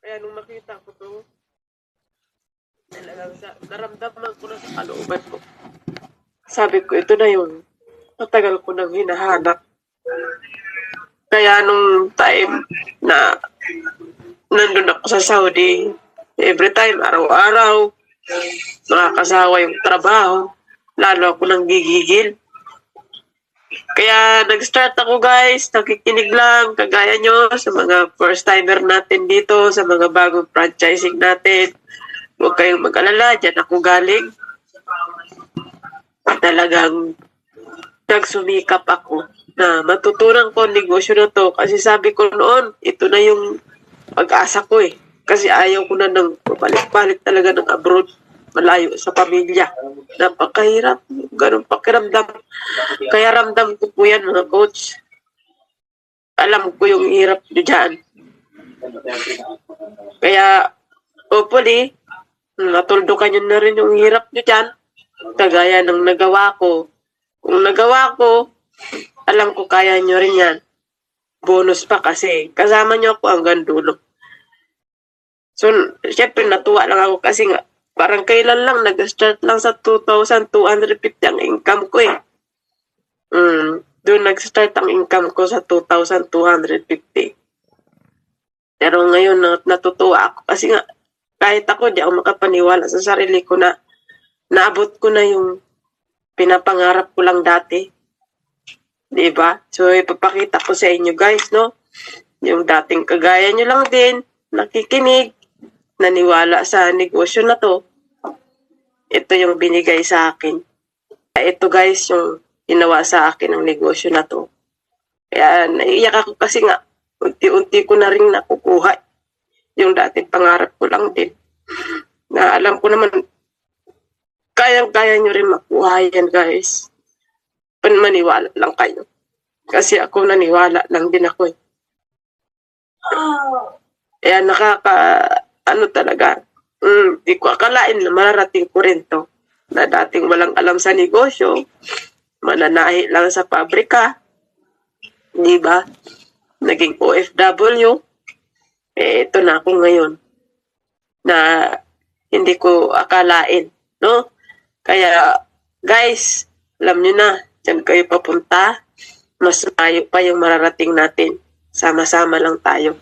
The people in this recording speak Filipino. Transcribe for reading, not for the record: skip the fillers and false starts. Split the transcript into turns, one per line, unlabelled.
Kaya nung makita ko to, talagang naramdaman ko na sa kalooban ko. Sabi ko, ito na yun. Matagal ko nang hinahanap. Kaya nung time na nandun ako sa Saudi, every time, araw-araw, nakakasawa yung trabaho, lalo ako nang gigigil. Kaya nag-start ako guys, nakikinig lang, kagaya nyo, sa mga first-timer natin dito, sa mga bagong franchising natin. Huwag kayong mag-alala, dyan ako galing. Talagang nagsumikap ako na matutunan ko ang negosyo na to. Kasi sabi ko noon, ito na yung pag-asa ko eh. Kasi ayaw ko na nang balik-balik talaga ng abroad, malayo sa pamilya. Napakahirap, ganun pakiramdam. Kaya ramdam ko po yan mga coach. Alam ko yung hirap nyo dyan. Kaya, hopefully, natuldukan nyo na rin yung hirap nyo dyan. Kagaya ng nagawa ko. Kung nagawa ko, alam ko kaya nyo rin yan. Bonus pa kasi kasama nyo ako hanggang dulo. So, syempre natuwa lang ako kasi nga, parang kailan lang, nag-start lang sa 2,250 ang income ko eh. Doon nag-start ang income ko sa 2,250. Pero ngayon, natutuwa ako kasi nga, kahit ako, di ako makapaniwala sa sarili ko na naabot ko na yung pinapangarap ko lang dati. Diba? So, ipapakita ko sa inyo guys, no? Yung dating kagaya nyo lang din, nakikinig, naniwala sa negosyo na to. Ito yung binigay sa akin. Ito guys, yung ginawa sa akin ng negosyo na to. Kaya naiiyak ako kasi nga, unti-unti ko na rin nakukuha. Yung dating pangarap ko lang din. Na alam ko naman, kaya nyo rin makuha yan guys. Maniwala lang kayo. Kasi ako naniwala lang din ako eh. Kaya talaga. Di ko akalain na mararating ko rin to. Na dating walang alam sa negosyo, mananahi lang sa pabrika, di ba? Naging OFW. Ito na ako ngayon. Na hindi ko akalain, no? Kaya, guys, alam nyo na, dyan kayo papunta, mas malayo pa yung mararating natin. Sama-sama lang tayo.